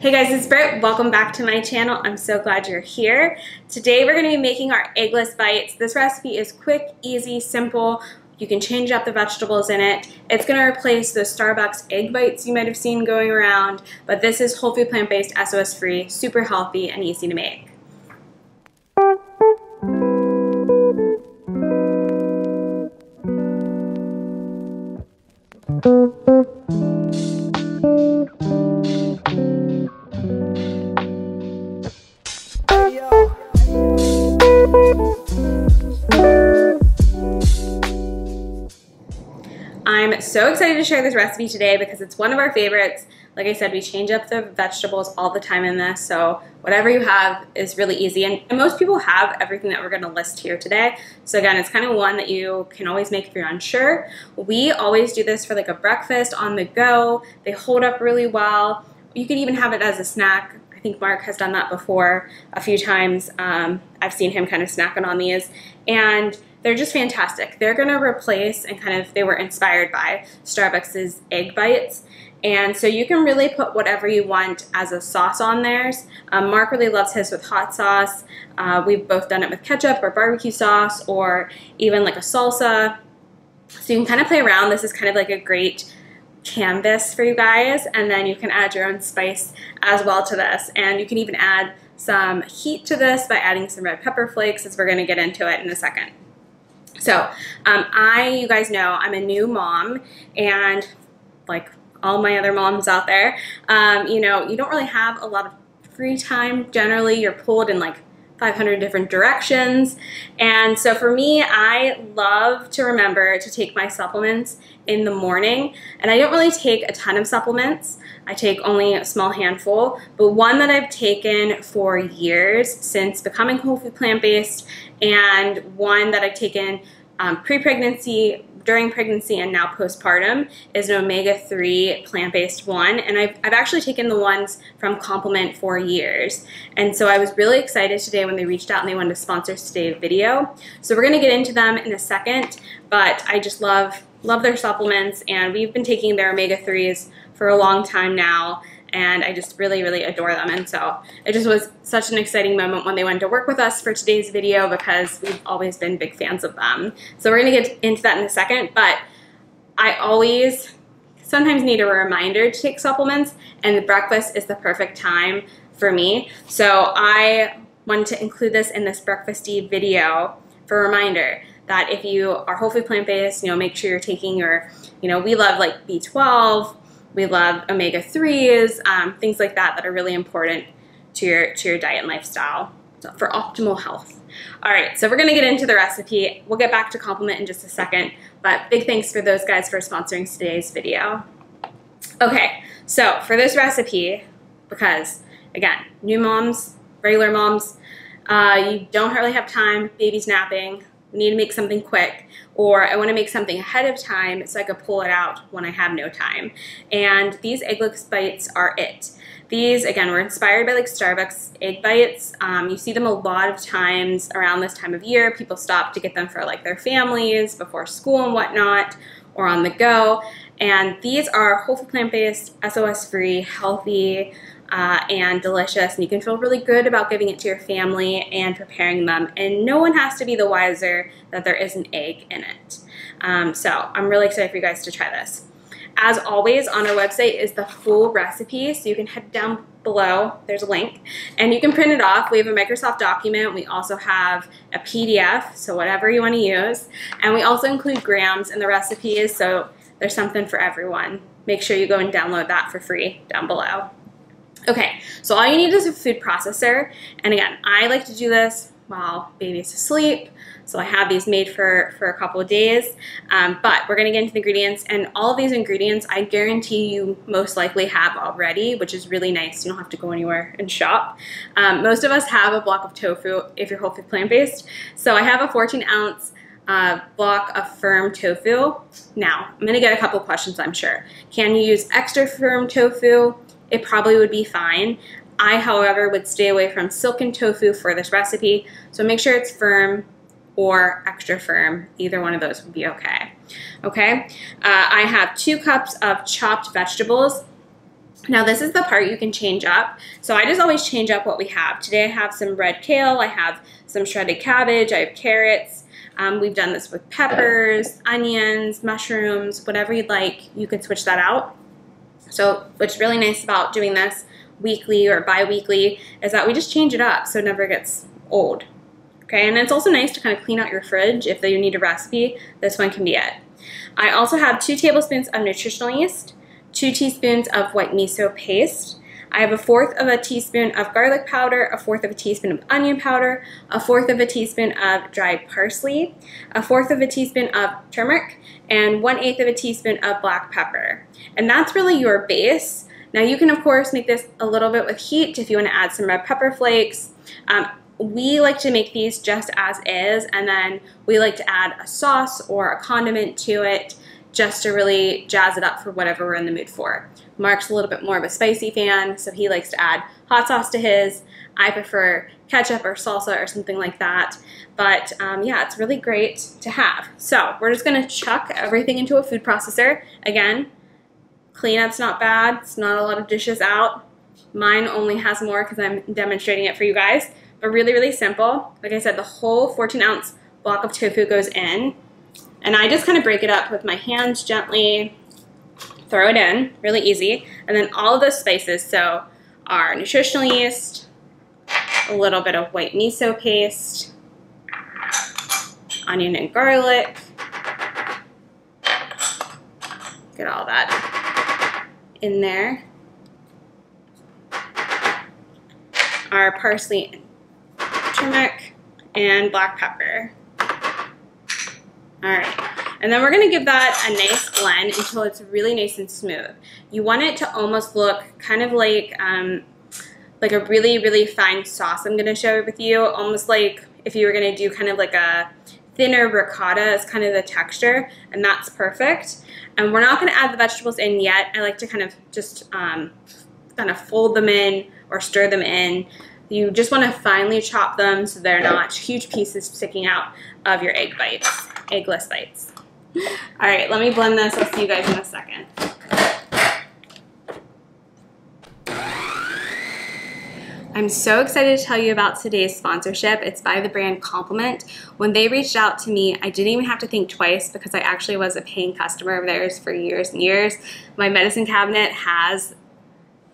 Hey guys, it's Britt. Welcome back to my channel. I'm so glad you're here. Today we're going to be making our eggless bites. This recipe is quick, easy, simple. You can change up the vegetables in it. It's going to replace those Starbucks egg bites you might have seen going around, but this is whole food plant-based, SOS free, super healthy, and easy to make. I'm so excited to share this recipe today because it's one of our favorites. Like I said, we change up the vegetables all the time in this, so whatever you have is really easy. And most people have everything that we're going to list here today. So again, it's kind of one that you can always make if you're unsure. We always do this for like a breakfast on the go. They hold up really well. You can even have it as a snack. I think Mark has done that before a few times. I've seen him kind of snacking on these, and they're just fantastic. They're going to replace and they were inspired by Starbucks' egg bites. And so you can really put whatever you want as a sauce on theirs. Mark really loves his with hot sauce. We've both done it with ketchup or barbecue sauce or even like a salsa. So you can kind of play around. This is kind of like a great canvas for you guys. And then you can add your own spice as well to this. And you can even add some heat to this by adding some red pepper flakes, as we're going to get into it in a second. So you guys know I'm a new mom, and like all my other moms out there, you know, you don't really have a lot of free time. Generally, you're pulled in like 500 different directions. And so for me, I love to remember to take my supplements in the morning. And I don't really take a ton of supplements. I take only a small handful, but one that I've taken for years since becoming whole food plant-based, and one that I've taken pre-pregnancy, during pregnancy, and now postpartum is an omega-3 plant-based one. And I've actually taken the ones from Complement for years. And so I was really excited today when they reached out and they wanted to sponsor today's video. So we're gonna get into them in a second, but I just love their supplements, and we've been taking their omega-3s for a long time now, and I just really, really adore them. And so it just was such an exciting moment when they wanted to work with us for today's video, because we've always been big fans of them. So we're gonna get into that in a second, but I always sometimes need a reminder to take supplements, and the breakfast is the perfect time for me. So I wanted to include this in this breakfasty video for a reminder that if you are whole food plant-based, you know, make sure you're taking your, you know, we love like B12, we love omega-3s, things like that are really important to your diet and lifestyle for optimal health. All right, so we're gonna get into the recipe. We'll get back to Complement in just a second, but big thanks for those guys for sponsoring today's video. Okay, so for this recipe, because again, new moms, regular moms, you don't really have time, baby's napping, we need to make something quick, or I want to make something ahead of time so I could pull it out when I have no time. And these eggless bites are it. These, again, were inspired by like Starbucks egg bites. You see them a lot of times around this time of year. People stop to get them for like their families before school and whatnot, or on the go. And these are whole food plant-based, SOS free, healthy, and delicious, and you can feel really good about giving it to your family and preparing them, and no one has to be the wiser that there is an egg in it. So I'm really excited for you guys to try this. As always, on our website is the full recipe, so you can head down below, there's a link, and you can print it off. We have a Microsoft document. We also have a PDF, so whatever you want to use, and we also include grams in the recipes, so there's something for everyone. Make sure you go and download that for free down below. Okay, so all you need is a food processor, and again, I like to do this while baby's asleep, so I have these made for a couple of days, but we're gonna get into the ingredients, and all of these ingredients I guarantee you most likely have already, which is really nice. You don't have to go anywhere and shop. Most of us have a block of tofu if you're whole food plant-based, so I have a 14-ounce block of firm tofu. Now, I'm gonna get a couple questions, I'm sure. Can you use extra firm tofu? It probably would be fine. I, however, would stay away from silken tofu for this recipe, so make sure it's firm or extra firm. Either one of those would be okay. Okay, I have 2 cups of chopped vegetables. Now this is the part you can change up. So I just always change up what we have. Today I have some red kale, I have some shredded cabbage, I have carrots. We've done this with peppers, onions, mushrooms, whatever you'd like, you can switch that out. So what's really nice about doing this weekly or bi-weekly is that we just change it up so it never gets old. Okay, and it's also nice to kind of clean out your fridge if you need a recipe. This one can be it. I also have 2 tablespoons of nutritional yeast, 2 teaspoons of white miso paste. I have 1/4 of a teaspoon of garlic powder, 1/4 of a teaspoon of onion powder, 1/4 of a teaspoon of dried parsley, 1/4 of a teaspoon of turmeric, and 1/8 of a teaspoon of black pepper. And that's really your base. Now you can of course make this a little bit with heat if you want to add some red pepper flakes. We like to make these just as is, and then we like to add a sauce or a condiment to it just to really jazz it up for whatever we're in the mood for. Mark's a little bit more of a spicy fan, so he likes to add hot sauce to his. I prefer ketchup or salsa or something like that. But yeah, it's really great to have. So we're just gonna chuck everything into a food processor. Again, cleanup's not bad. It's not a lot of dishes out. Mine only has more because I'm demonstrating it for you guys. But really, really simple. Like I said, the whole 14-ounce block of tofu goes in. And I just kind of break it up with my hands gently, throw it in, really easy. And then all of those spices, so our nutritional yeast, a little bit of white miso paste, onion and garlic, get all that in there. Our parsley and turmeric and black pepper. All right, and then we're gonna give that a nice blend until it's really nice and smooth. You want it to almost look kind of like a really, really fine sauce I'm gonna share with you, almost like if you were gonna do kind of like a thinner ricotta is kind of the texture, and that's perfect. And we're not gonna add the vegetables in yet. I like to kind of just kind of fold them in or stir them in. You just want to finely chop them so they're not huge pieces sticking out of your eggless bites. All right, let me blend this. I'll see you guys in a second. I'm so excited to tell you about today's sponsorship. It's by the brand Compliment. When they reached out to me, I didn't even have to think twice because I actually was a paying customer of theirs for years and years. My medicine cabinet has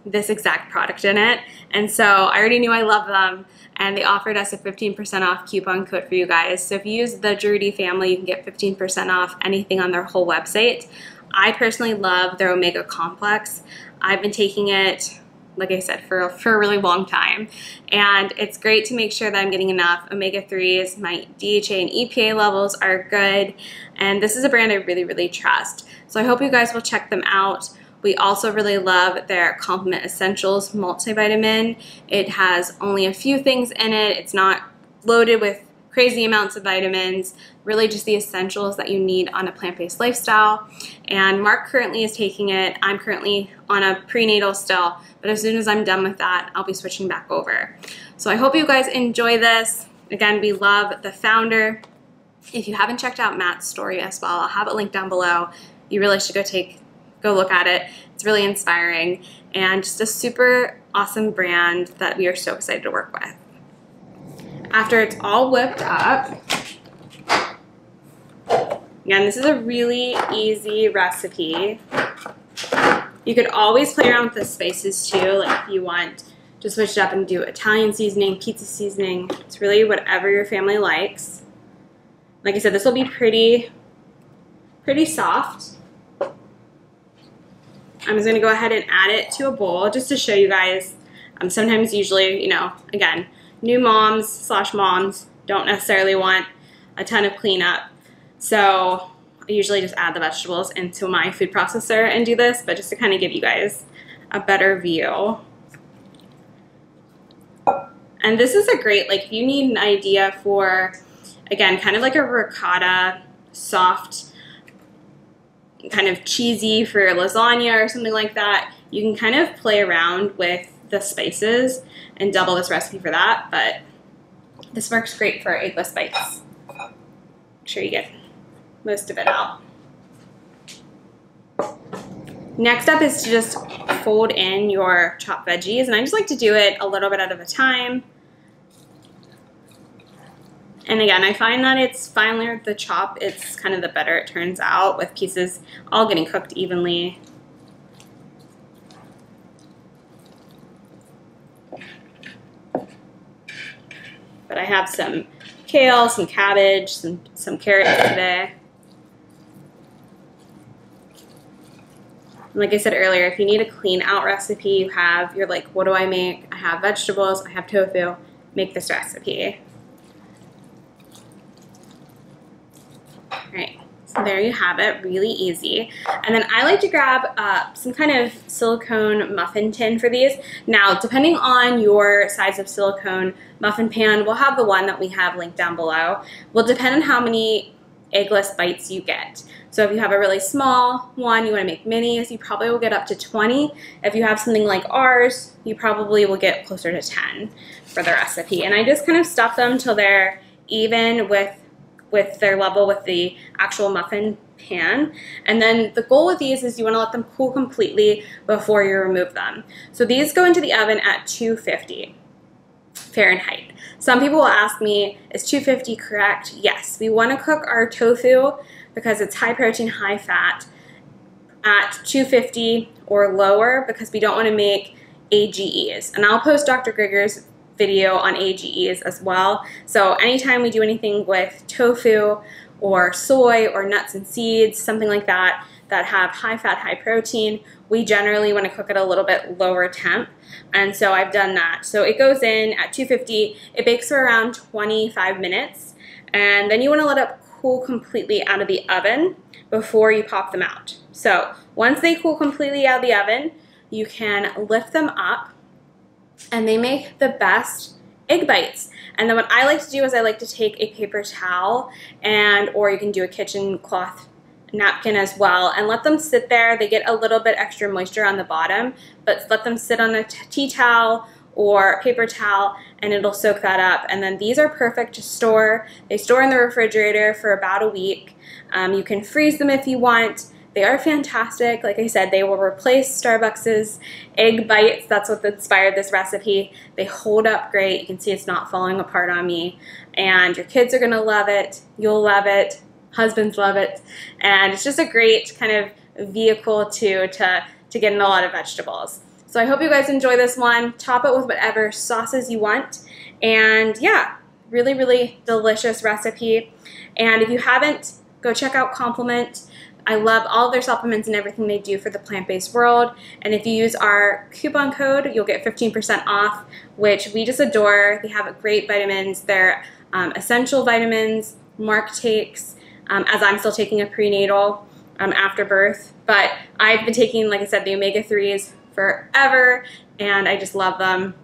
this exact product in it, and so I already knew I loved them, and they offered us a 15% off coupon code for you guys. So if you use the Drudy family, you can get 15% off anything on their whole website. I personally love their Omega Complex. I've been taking it, like I said, for a really long time, and it's great to make sure that I'm getting enough omega-3s. My DHA and EPA levels are good, and this is a brand I really, really trust. So I hope you guys will check them out. We also really love their Compliment Essentials multivitamin. It has only a few things in it. It's not loaded with crazy amounts of vitamins, really just the essentials that you need on a plant-based lifestyle. And Mark currently is taking it. I'm currently on a prenatal still, but as soon as I'm done with that, I'll be switching back over. So I hope you guys enjoy this. Again, we love the founder. If you haven't checked out Matt's story as well, I'll have it linked down below. You really should go look at it. It's really inspiring and just a super awesome brand that we are so excited to work with. After it's all whipped up, again, this is a really easy recipe. You could always play around with the spices too, like if you want to switch it up and do Italian seasoning, pizza seasoning. It's really whatever your family likes. Like I said, this will be pretty soft. I'm just gonna go ahead and add it to a bowl just to show you guys. Usually, you know, again, new moms/moms don't necessarily want a ton of cleanup. So I usually just add the vegetables into my food processor and do this, but just to kind of give you guys a better view. And this is a great, like if you need an idea for, again, kind of like a ricotta, soft, kind of cheesy for lasagna or something like that, you can kind of play around with the spices and double this recipe for that, but this works great for eggless bites. Make sure you get most of it out. Next up is to just fold in your chopped veggies, and I just like to do it a little bit at a time. And again, I find that it's finally the chop, it's kind of the better it turns out with pieces all getting cooked evenly. But I have some kale, some cabbage, some carrots today. And like I said earlier, if you need a clean out recipe, you're like, what do I make? I have vegetables, I have tofu, make this recipe. All right, so there you have it, really easy. And then I like to grab some kind of silicone muffin tin for these. Now, depending on your size of silicone muffin pan, we'll have the one that we have linked down below. Will depend on how many Eggless Bites you get. So if you have a really small one, you want to make minis, you probably will get up to 20. If you have something like ours, you probably will get closer to 10 for the recipe. And I just kind of stuff them till they're even with their level with the actual muffin pan. And then the goal with these is you want to let them cool completely before you remove them. So these go into the oven at 250 Fahrenheit. Some people will ask me, is 250 correct? Yes, we want to cook our tofu because it's high protein, high fat at 250 or lower because we don't want to make AGEs. And I'll post Dr. Grigger's video on AGEs as well. So anytime we do anything with tofu or soy or nuts and seeds, something like that, that have high fat, high protein, we generally want to cook at a little bit lower temp. And so I've done that. So it goes in at 250, it bakes for around 25 minutes. And then you want to let it cool completely out of the oven before you pop them out. So once they cool completely out of the oven, you can lift them up and they make the best egg bites. And then what I like to do is I like to take a paper towel or you can do a kitchen cloth napkin as well and let them sit there. They get a little bit extra moisture on the bottom, but let them sit on a tea towel or paper towel and it'll soak that up. And then these are perfect to store. They store in the refrigerator for about a week. You can freeze them if you want. They are fantastic. Like I said, they will replace Starbucks's egg bites. That's what inspired this recipe. They hold up great. You can see it's not falling apart on me. And your kids are gonna love it. You'll love it. Husbands love it. And it's just a great kind of vehicle to get in a lot of vegetables. So I hope you guys enjoy this one. Top it with whatever sauces you want. And yeah, really, really delicious recipe. And if you haven't, go check out Complement. I love all their supplements and everything they do for the plant-based world. And if you use our coupon code, you'll get 15% off, which we just adore. They have great vitamins. They're essential vitamins. Mark takes, as I'm still taking a prenatal after birth. But I've been taking, like I said, the omega-3s forever, and I just love them.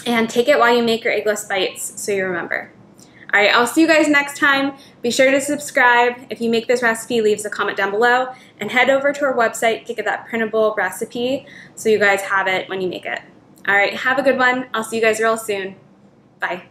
And take it while you make your Eggless Bites so you remember. All right, I'll see you guys next time. Be sure to subscribe. If you make this recipe, leave us a comment down below and head over to our website to get that printable recipe so you guys have it when you make it. All right, have a good one. I'll see you guys real soon. Bye.